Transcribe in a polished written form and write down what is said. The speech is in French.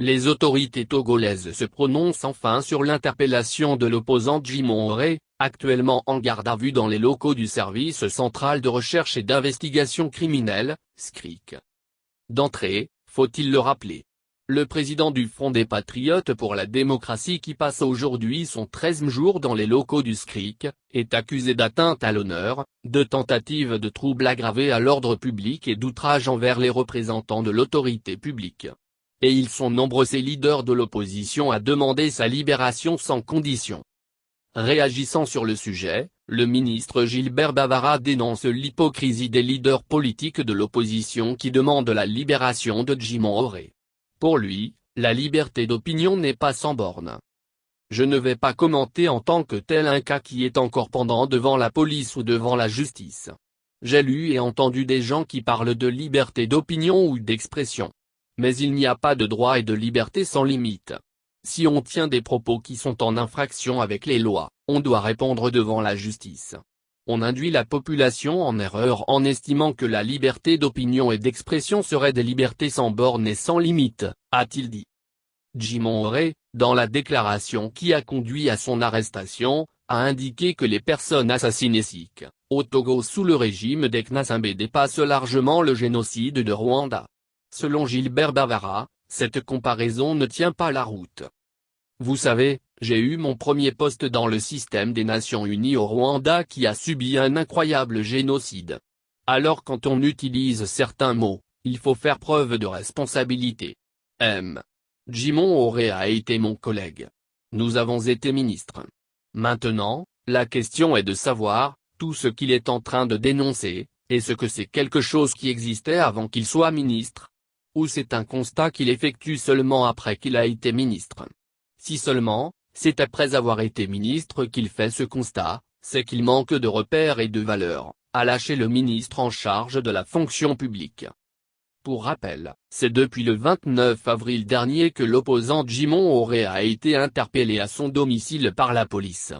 Les autorités togolaises se prononcent enfin sur l'interpellation de l'opposant Djimon Hóré, actuellement en garde à vue dans les locaux du Service central de recherche et d'investigation criminelle, SCRIC. D'entrée, faut-il le rappeler, le président du Front des Patriotes pour la démocratie qui passe aujourd'hui son 13e jour dans les locaux du SCRIC, est accusé d'atteinte à l'honneur, de tentative de trouble aggravé à l'ordre public et d'outrage envers les représentants de l'autorité publique. Et ils sont nombreux ces leaders de l'opposition à demander sa libération sans condition. Réagissant sur le sujet, le ministre Gilbert Bavara dénonce l'hypocrisie des leaders politiques de l'opposition qui demandent la libération de Djimon Hóré. Pour lui, la liberté d'opinion n'est pas sans borne. Je ne vais pas commenter en tant que tel un cas qui est encore pendant devant la police ou devant la justice. J'ai lu et entendu des gens qui parlent de liberté d'opinion ou d'expression. Mais il n'y a pas de droit et de liberté sans limite. Si on tient des propos qui sont en infraction avec les lois, on doit répondre devant la justice. On induit la population en erreur en estimant que la liberté d'opinion et d'expression serait des libertés sans bornes et sans limite, a-t-il dit. Djimon Hóré, dans la déclaration qui a conduit à son arrestation, a indiqué que les personnes assassinées sikh, au Togo sous le régime d'Eknassambé dépassent largement le génocide de Rwanda. Selon Gilbert Bavara, cette comparaison ne tient pas la route. Vous savez, j'ai eu mon premier poste dans le système des Nations Unies au Rwanda qui a subi un incroyable génocide. Alors quand on utilise certains mots, il faut faire preuve de responsabilité. Djimon Hóré a été mon collègue. Nous avons été ministres. Maintenant, la question est de savoir, tout ce qu'il est en train de dénoncer, est-ce que c'est quelque chose qui existait avant qu'il soit ministre ? Ou c'est un constat qu'il effectue seulement après qu'il a été ministre. Si seulement, c'est après avoir été ministre qu'il fait ce constat, c'est qu'il manque de repères et de valeurs, a lâché le ministre en charge de la fonction publique. Pour rappel, c'est depuis le 29 avril dernier que l'opposant Djimon Hóré a été interpellé à son domicile par la police.